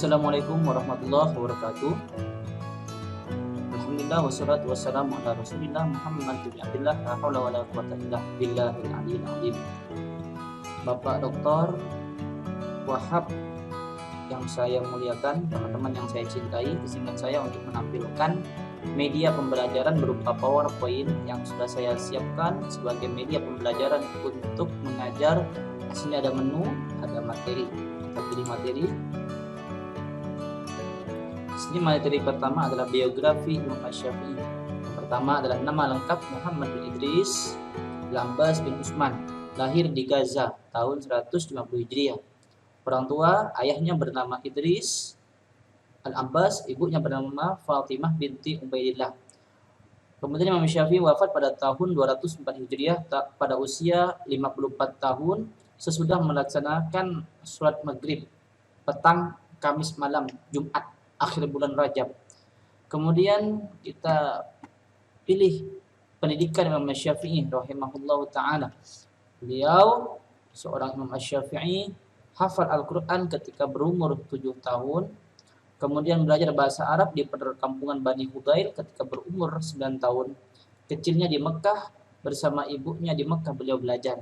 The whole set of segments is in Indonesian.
Assalamualaikum warahmatullahi wabarakatuh. Alhamdulillah wassalatu wassalamu ala Rasulillah Muhammad bin Abdullah la haula wala quwwata illa billahil aliyil azim. Bapak Dr. Wahab yang saya muliakan, teman-teman yang saya cintai, kesempatan saya untuk menampilkan media pembelajaran berupa PowerPoint yang sudah saya siapkan sebagai media pembelajaran untuk mengajar. Di sini ada menu, ada materi. Kita pilih materi. Di sini materi pertama adalah biografi Imam Asy-Syafi'i. Yang pertama adalah nama lengkap Muhammad bin Idris Al-Abbas bin Utsman, lahir di Gaza tahun 150 Hijriah. Orang tua, ayahnya bernama Idris Al-Abbas, ibunya bernama Fatimah binti Ubaidillah. Kemudian Imam Syafi'i wafat pada tahun 204 Hijriah pada usia 54 tahun sesudah melaksanakan sholat maghrib petang Kamis malam Jumat akhir bulan Rajab. Kemudian kita pilih pendidikan Imam Syafi'i rahimahullahu ta'ala. Beliau seorang Imam Syafi'i hafal Al-Quran ketika berumur 7 tahun. Kemudian belajar bahasa Arab di perkampungan Bani Hudail ketika berumur 9 tahun. Kecilnya di Mekah bersama ibunya di Mekah beliau belajar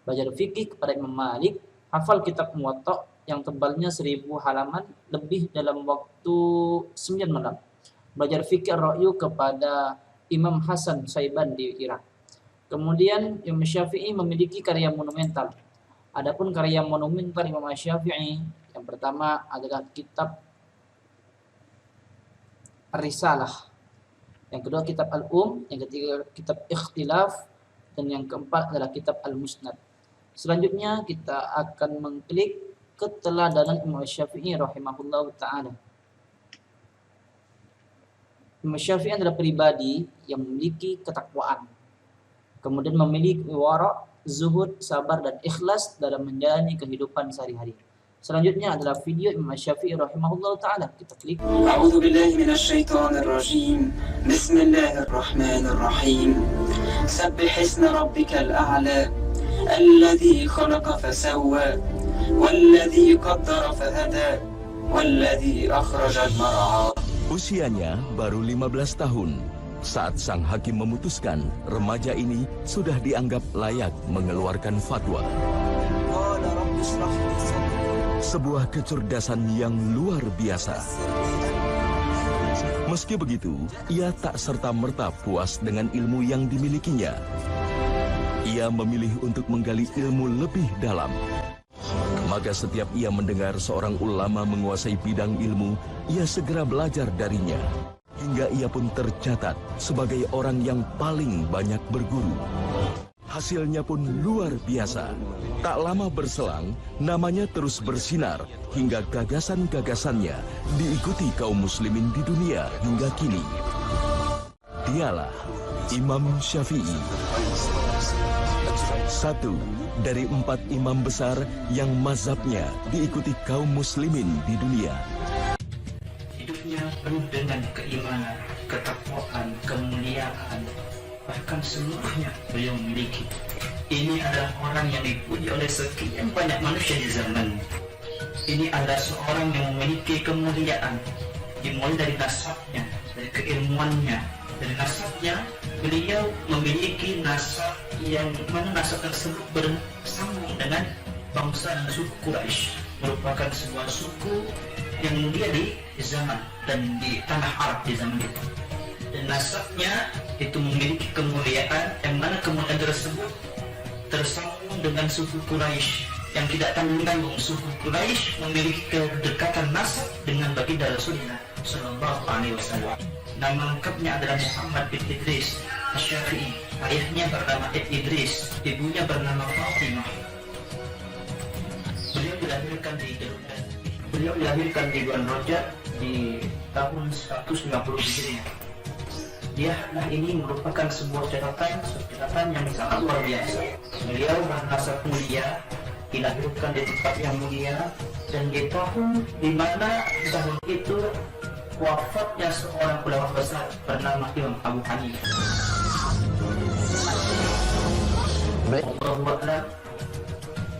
fikih kepada Imam Malik, hafal kitab Muwatta yang tebalnya 1000 halaman lebih dalam waktu 9 malam. Belajar fikih Ra'yu kepada Imam Hasan Saiban di Irak. Kemudian Imam Syafi'i memiliki karya monumental. Adapun karya monumental Imam Syafi'i yang pertama adalah kitab Ar-Risalah. Yang kedua kitab Al-Um, yang ketiga kitab Ikhtilaf, dan yang keempat adalah kitab Al-Musnad. Selanjutnya kita akan mengklik keteladanan Imam Syafi'i rahimahullahu ta'ala. Imam Syafi'i adalah pribadi yang memiliki ketakwaan, kemudian memiliki wara', zuhud, sabar, dan ikhlas dalam menjalani kehidupan sehari-hari. Selanjutnya adalah video Imam Syafi'i rahimahullahu ta'ala. Kita klik. A'udzu billahi minasyaitonir rajim. Bismillahirrahmanirrahim. Sabbih isma rabbikal a'la alladzi khalaqa fasawwa walladzi qaddara fahada walladzi akhrajal mar'a. Usianya baru 15 tahun. Saat sang hakim memutuskan, remaja ini sudah dianggap layak mengeluarkan fatwa. Sebuah kecerdasan yang luar biasa. Meski begitu, ia tak serta-merta puas dengan ilmu yang dimilikinya. Ia memilih untuk menggali ilmu lebih dalam. Maka setiap ia mendengar seorang ulama menguasai bidang ilmu, ia segera belajar darinya. Hingga ia pun tercatat sebagai orang yang paling banyak berguru. Hasilnya pun luar biasa. Tak lama berselang, namanya terus bersinar hingga gagasan-gagasannya diikuti kaum muslimin di dunia hingga kini. Dialah Imam Syafi'i. Satu dari 4 imam besar yang mazhabnya diikuti kaum muslimin di dunia. Hidupnya penuh dengan keimanan, ketakwaan, kemuliaan, bahkan seluruhnya beliau miliki. Ini adalah orang yang dipuji oleh sekian banyak manusia di zaman. Ini adalah seorang yang memiliki kemuliaan, dimulai dari nasabnya, dari keilmuannya. Dari nasabnya, beliau memiliki nasab yang mana nasab tersebut bersambung dengan bangsa dan suku Quraisy, merupakan sebuah suku yang mulia di zaman dan di tanah Arab di zaman itu. Dan nasabnya itu memiliki kemuliaan yang mana kemuliaan tersebut tersambung dengan suku Quraisy yang tidak tanggung-tanggung. Suku Quraisy memiliki kedekatan nasab dengan baginda Rasulullah Shallallahu Alaihi Wasallam. Nama lengkapnya adalah Muhammad bin Idris Asy-Syafi'i. Ayahnya bernama Idris, ibunya bernama Fatimah. Beliau dilahirkan di bulan Rajab di tahun 150 Hijriah. Dia ini merupakan sebuah catatan yang sangat luar biasa. Beliau bernasab mulia, dilahirkan di tempat yang mulia, dan di tahun di mana tahun itu wafatnya seorang ulama besar bernama Imam Abu Hanifah.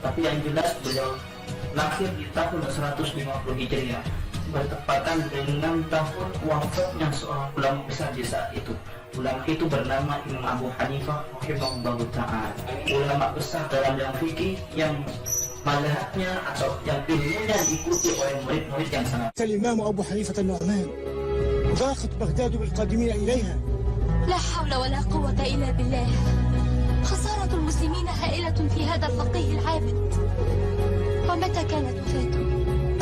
Tapi yang jelas beliau lahir di tahun 150 Hijriah bertepatan dengan tahun wafatnya seorang ulama besar di saat itu. Ulama itu bernama Imam Abu Hanifah rahimahullahu ta'ala, ulama besar dalam bidang fikih yang mazhabnya atau yang ilmunya diikuti oleh murid-murid yang sangat. الإمام أبو حنيفة النعمان ضاقت بغداد بالقادمين إليها. لا حول ولا قوة إلا بالله. خسارة المسلمين هائلة في هذا الفقيه العابد. ومتى كانت وفاته؟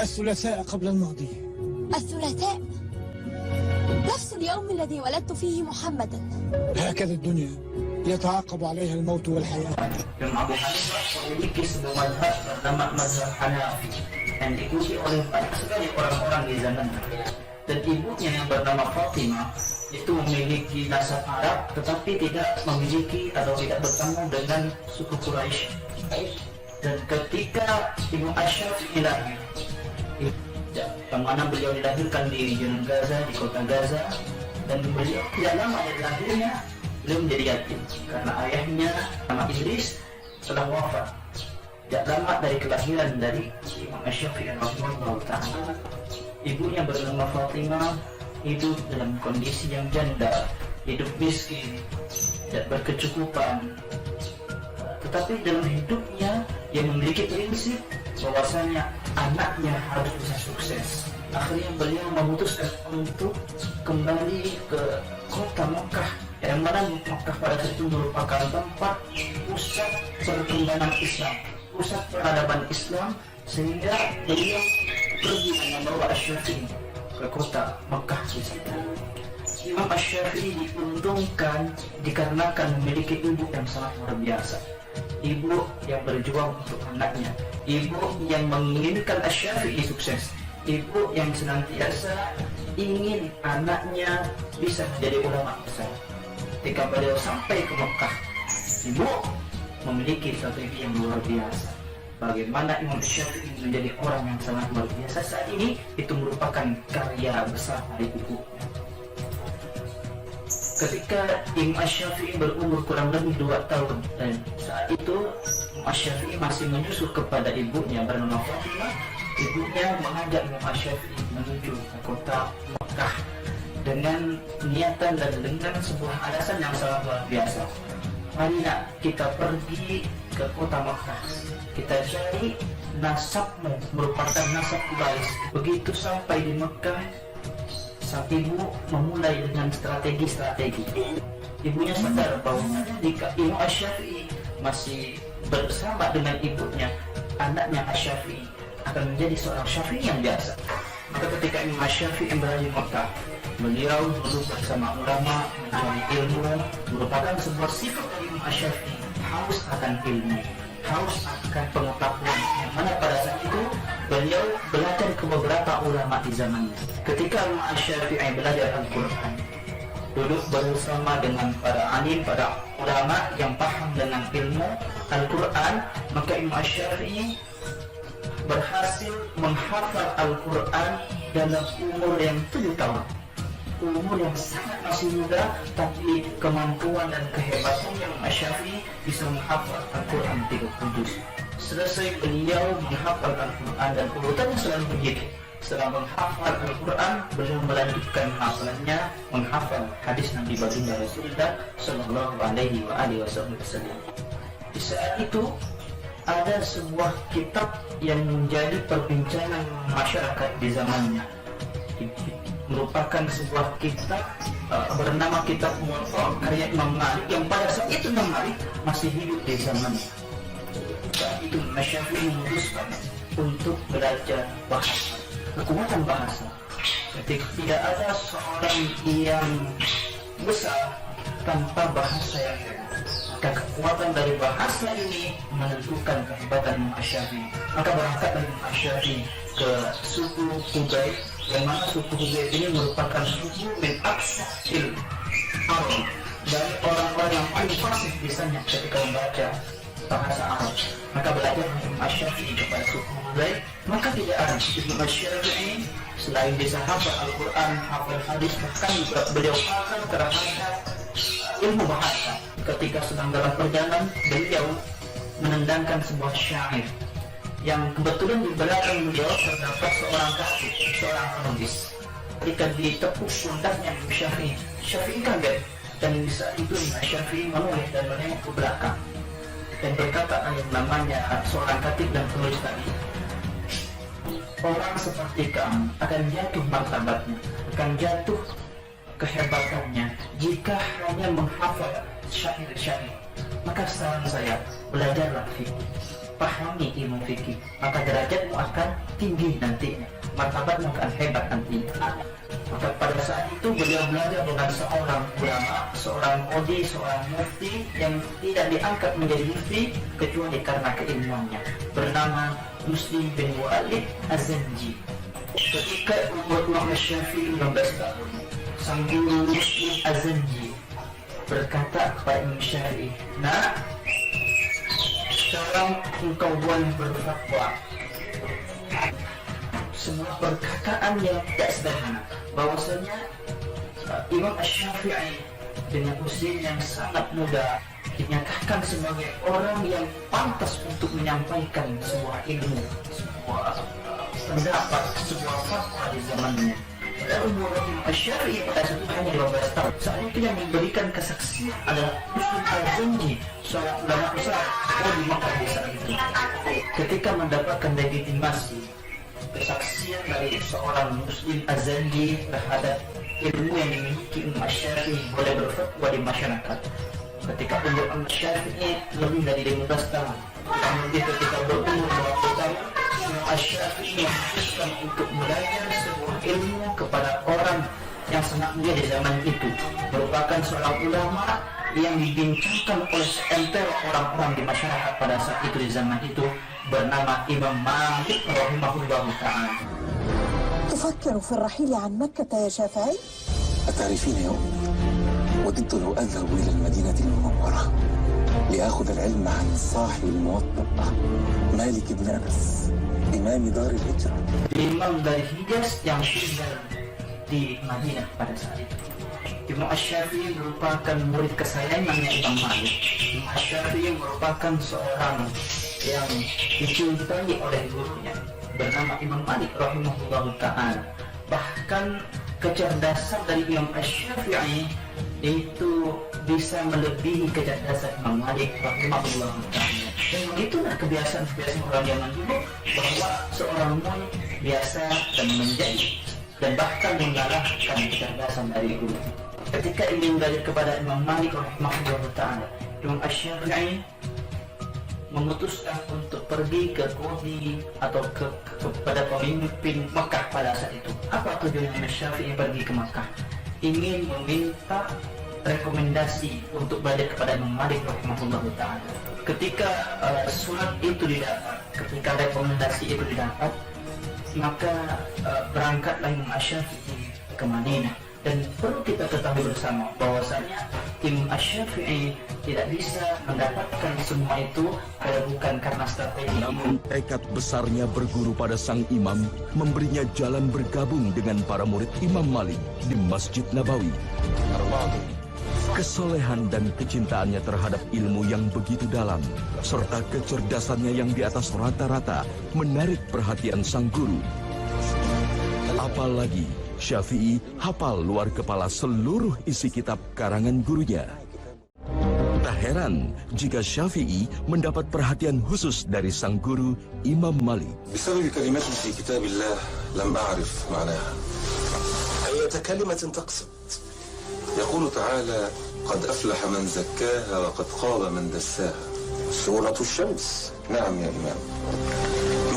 الثلاثاء قبل الماضي. الثلاثاء، نفس اليوم الذي ولدت فيه محمدا. هكذا الدنيا يتعاقب عليها الموت والحياة. Imam Abu Hanifah memiliki sebuah mazhab bernama mazhab Hanafi yang diikuti oleh banyak sekali orang-orang di zamannya. Dan ibunya yang bernama Fatimah itu memiliki nasab Arab tetapi tidak memiliki atau tidak bertemu dengan suku Quraisy. Dan ketika Imam Asy-Syafi'i lahir, yang mana beliau dilahirkan di Jalur Gaza, di kota Gaza, dan beliau tidak lama dari lahirnya beliau menjadi yatim karena ayahnya nama Idris telah wafat. Tidak lama dari kelahiran dari Imam Asy-Syafi'i rahimahullah ta'ala, ibunya bernama Fatimah hidup dalam kondisi yang janda, hidup miskin, tidak berkecukupan. Tetapi dalam hidupnya yang memiliki prinsip bahwasanya anaknya harus bisa sukses. Akhirnya beliau memutuskan untuk kembali ke kota Mekah, yang mana Mekah pada saat itu merupakan tempat pusat perkembangan Islam, pusat peradaban Islam, sehingga beliau pergi membawa Asy-Syafi'i ke kota Mekah di situ. Imam Asy-Syafi'i diuntungkan dikarenakan memiliki ibu yang sangat luar biasa. Ibu yang berjuang untuk anaknya, ibu yang menginginkan Asy-Syafi'i sukses, ibu yang senantiasa ingin anaknya bisa menjadi ulama besar. Ketika beliau sampai ke Mekah, ibu memiliki strategi yang luar biasa. Bagaimana Imam Asy-Syafi'i menjadi orang yang sangat luar biasa saat ini, itu merupakan karya besar dari ibunya. Ketika Imam Asy-Syafi'i berumur kurang lebih 2 tahun, dan saat itu Imam Asy-Syafi'i masih menyusul kepada ibunya bernama Fatimah, ibunya mengajak Imam Asy-Syafi'i menuju ke kota Mekah dengan niatan dan dengan sebuah alasan yang sangat luar biasa. Mari nak kita pergi ke kota Mekah, kita cari nasabmu merupakan nasab Quraisy. Begitu sampai di Mekah, sang ibu memulai dengan strategi-strategi. Ibunya sadar bahwa jika Imam Asy-Syafi'i masih bersama dengan ibunya, anaknya Asy-Syafi'i akan menjadi seorang Syafi'i yang biasa. Maka ketika Imam Asy-Syafi'i berada di Mekah, beliau dulu bersama ulama mencari ilmu, merupakan sebuah sifat dari Imam Asy-Syafi'i, haus akan ilmu, haus akan pengetahuan, yang mana pada saat itu beliau belajar ke beberapa ulama di zamannya. Ketika Imam Asy-Syafi'i belajar Al-Quran, duduk bersama dengan para alim, para ulama yang paham dengan ilmu Al-Quran, maka Imam Asy-Syafi'i berhasil menghafal Al-Quran dalam umur yang 7 tahun. Umur yang sangat masih muda, tapi kemampuan dan kehebatan yang Asy-Syafi'i bisa menghafal Al-Quran 30 juz. Selesai beliau menghafal Al-Quran dan urutannya selalu begitu. Setelah menghafal Al-Quran, beliau melanjutkan hafalannya menghafal hadis Nabi Baginda Rasulullah Sallallahu Alaihi Wasallam. Di saat itu ada sebuah kitab yang menjadi perbincangan masyarakat di zamannya. Merupakan sebuah kitab bernama Kitab Muwatta karya Imam Malik, yang pada saat itu Imam Malik masih hidup di zamannya. Saat itu Asy-Syafi'i memutuskan untuk belajar bahasa, kekuatan bahasa. Ketika tidak ada seorang yang besar tanpa bahasa yang hebat, maka kekuatan dari bahasa ini menentukan kehebatan Imam Asy-Syafi'i. Maka berangkatlah Imam Asy-Syafi'i ke suku Hudayy, yang mana suku Hudayy ini merupakan suku min aqsal Arab, dari orang-orang yang paling fasih bisanya ketika membaca bahasa Arab. Maka belajar Imam Asy-Syafi'i kepada suku Hudayy, maka tidak ada Imam Asy-Syafi'i selain bisa hafal Al-Quran, hafal hadis, bahkan beliau hafal terhadap ilmu bahasa. Ketika sedang dalam perjalanan, beliau menendangkan sebuah syair yang kebetulan di belakang beliau terdapat seorang kafir. seorang penulis. Ketika ditepuk pundaknya Syafi'i, Syafi'i kaget, dan saat itu Syafi'i menoleh dan menengok ke belakang dan berkata yang namanya seorang khatib dan penulis tadi, orang seperti kamu akan jatuh martabatnya, akan jatuh kehebatannya jika hanya menghafal syair-syair. Maka saran saya, belajarlah fikih, pahami ilmu fikih, maka derajatmu akan tinggi nantinya, martabatmu akan hebat nantinya. Maka pada saat itu beliau belajar dengan seorang ulama, seorang qadhi, seorang mufti yang tidak diangkat menjadi mufti kecuali karena keilmuannya, bernama Muslim bin Walid Az-Zanji. Ketika umur Imam Syafi'i 15 tahun, sang guru Muslim Az-Zanji berkata kepada Imam Syafi'i, "Nak, sekarang engkau boleh berfatwa." Semua perkataan yang tidak sederhana, bahwasanya Imam Syafi'i dengan usia yang sangat muda dinyatakan sebagai orang yang pantas untuk menyampaikan sebuah ilmu, sebuah pendapat, sebuah fatwa di zamannya. Padahal umur Imam Syafi'i pada saat itu hanya 15 tahun. Saat itu yang memberikan kesaksian adalah Muslim Az-Zanji, seorang ulama besar di Makkah di saat itu. Ketika mendapatkan legitimasi kesaksian dari seorang Muslim Az-Zanji terhadap ilmu yang dimiliki Imam Syafi'i boleh berfatwa di masyarakat. Ketika umur Imam Syafi'i lebih dari 15 tahun, namun ketika berumur 20 tahun, Imam Syafi'i memutuskan untuk belajar sebuah ilmu kepada orang yang sangat mulia di zaman itu, merupakan seorang ulama yang dibincangkan oleh seantero orang-orang di masyarakat pada saat itu di zaman itu, bernama Imam Malik rahimahullah ta'ala. تفكر في الرحيل عن مكة يا شافعي؟ أتعرفين يا أمي، وددت لو أذهب إلى المدينة المنورة لآخذ العلم عن صاحب الموطأ مالك بن أنس إمام دار الهجرة. Imam dari Hijaz yang tinggal di Madinah pada saat itu. Imam Syafi'i merupakan murid kesayangannya Imam Malik. Imam Syafi'i merupakan seorang yang dicintai oleh gurunya, bernama Imam Malik rahimahullah ta'ala. Bahkan kecerdasan dari Imam Syafi'i itu bisa melebihi kecerdasan Imam Malik rahimahullah ta'ala. Dan itulah kebiasaan-kebiasaan orang zaman dulu, bahwa seorang murid biasa dan menjadi dan bahkan mengalahkan kecerdasan dari guru. Ketika ingin belajar kepada Imam Malik rahimahullah ta'ala, Imam Syafi'i memutuskan untuk pergi ke qadhi atau kepada pemimpin Makkah pada saat itu. Apa tujuan Imam Syafi'i pergi ke Makkah? Ingin meminta rekomendasi untuk belajar kepada Imam Malik rahimahullah ta'ala. Ketika surat itu didapat, ketika rekomendasi itu didapat, maka berangkatlah Imam Syafi'i ke Madinah. Dan perlu kita ketahui bersama bahwasanya Imam Syafi'i tidak bisa mendapatkan semua itu kalau bukan karena strategi. Namun tekad besarnya berguru pada sang imam memberinya jalan bergabung dengan para murid Imam Malik di Masjid Nabawi. Kesolehan dan kecintaannya terhadap ilmu yang begitu dalam, serta kecerdasannya yang di atas rata-rata menarik perhatian sang guru. Apalagi Syafi'i hafal luar kepala seluruh isi kitab karangan gurunya. Tak heran jika Syafi'i mendapat perhatian khusus dari sang guru Imam Malik. بسبب كلمات في كتاب الله لم أعرف معناها. أية كلمة تقصد؟ يقول تعالى: قد أفلح من زكاها وقد خاب من دساها. سورة الشمس. نعم يا إمام.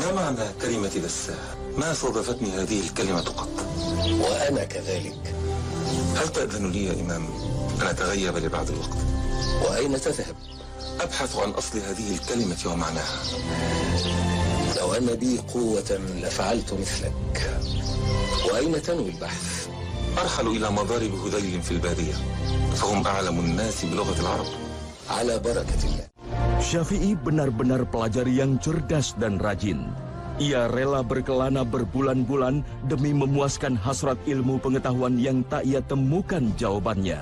ما معنى كلمة دساها؟ ما صادفتني هذه الكلمة قط. وأنا كذلك. هل تأذن لي يا إمام أن أتغيب لبعض الوقت؟ وأين تذهب؟ أبحث عن أصل هذه الكلمة ومعناها. لو أن بي قوة لفعلت مثلك. وأين تنوي البحث؟ أرحل إلى مضارب هذيل في البادية، فهم أعلم الناس بلغة العرب. على بركة الله. Syafi'i benar-benar pelajari yang cerdas dan rajin. Ia rela berkelana berbulan-bulan demi memuaskan hasrat ilmu pengetahuan yang tak ia temukan jawabannya,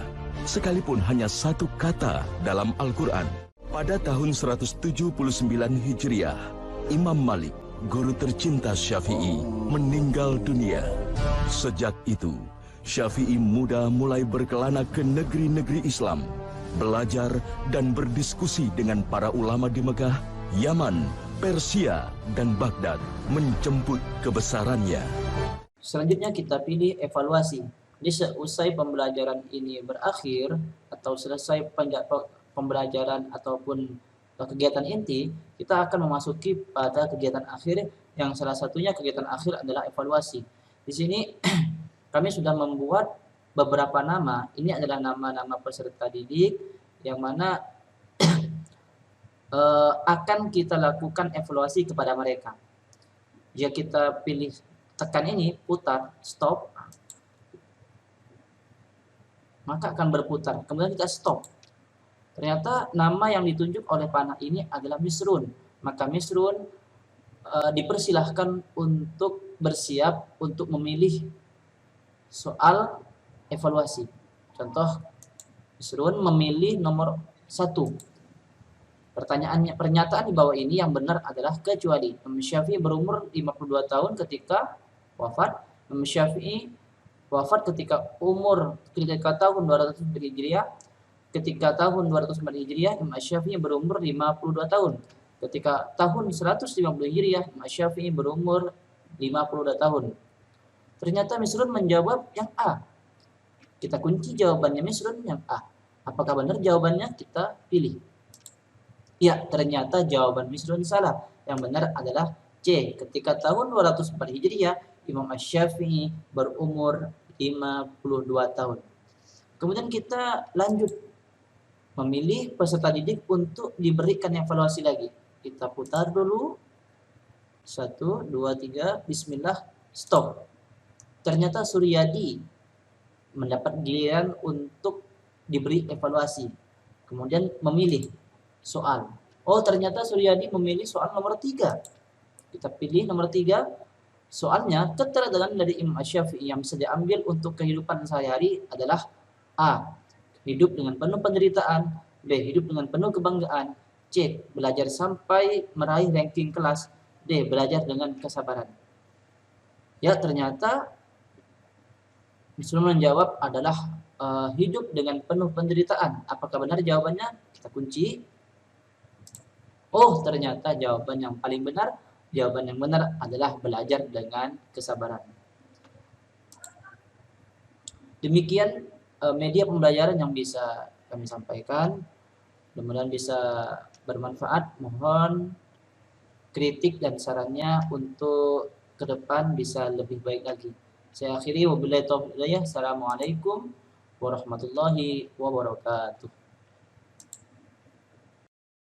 sekalipun hanya satu kata dalam Al-Quran. Pada tahun 179 Hijriah, Imam Malik guru tercinta Syafi'i, meninggal dunia. Sejak itu, Syafi'i muda mulai berkelana ke negeri-negeri Islam, belajar dan berdiskusi dengan para ulama di Mekah, Yaman, Persia, dan Baghdad, menjemput kebesarannya. Selanjutnya kita pilih evaluasi. Jadi seusai pembelajaran ini berakhir atau selesai pembelajaran ataupun kegiatan inti, kita akan memasuki pada kegiatan akhir yang salah satunya kegiatan akhir adalah evaluasi. Di sini kami sudah membuat beberapa nama. Ini adalah nama-nama peserta didik yang mana akan kita lakukan evaluasi kepada mereka. Jika kita pilih tekan ini, putar, stop, maka akan berputar. Kemudian kita stop. Ternyata nama yang ditunjuk oleh panah ini adalah Misrun. Maka Misrun dipersilahkan untuk bersiap untuk memilih soal evaluasi. Contoh, Misrun memilih nomor 1. Pernyataan di bawah ini yang benar adalah kecuali Imam Syafi'i berumur 52 tahun ketika wafat. Imam Syafi'i wafat ketika tahun 200 Hijriah. Ketika tahun 204 Hijriah, Imam Syafi'i berumur 52 tahun. Ketika tahun 150 Hijriah, Imam Syafi'i berumur 52 tahun. Ternyata Misrun menjawab yang A. Kita kunci jawabannya Misrun yang A. Apakah benar jawabannya? Kita pilih. Ya, ternyata jawaban Misrun salah. Yang benar adalah C. Ketika tahun 204 Hijriah, Imam Syafi'i berumur 52 tahun. Kemudian kita lanjut memilih peserta didik untuk diberikan evaluasi lagi. Kita putar dulu. 1, 2, 3, bismillah, stop. Ternyata Suryadi mendapat giliran untuk diberi evaluasi. Kemudian memilih soal. Oh, ternyata Suryadi memilih soal nomor 3. Kita pilih nomor 3. Soalnya, keterangan dari Imam Syafi'i yang bisa diambil untuk kehidupan sehari-hari adalah A. Hidup dengan penuh penderitaan. B. Hidup dengan penuh kebanggaan. C. Belajar sampai meraih ranking kelas. D. Belajar dengan kesabaran. Ya, ternyata Misrun menjawab adalah hidup dengan penuh penderitaan. Apakah benar jawabannya? Kita kunci. Oh, ternyata jawaban yang paling benar. Jawaban yang benar adalah belajar dengan kesabaran. Demikian media pembelajaran yang bisa kami sampaikan. Mudah-mudahan bisa bermanfaat. Mohon kritik dan sarannya untuk ke depan bisa lebih baik lagi. Saya akhiri wabillahi taufiq hidayah. Assalamualaikum warahmatullahi wabarakatuh.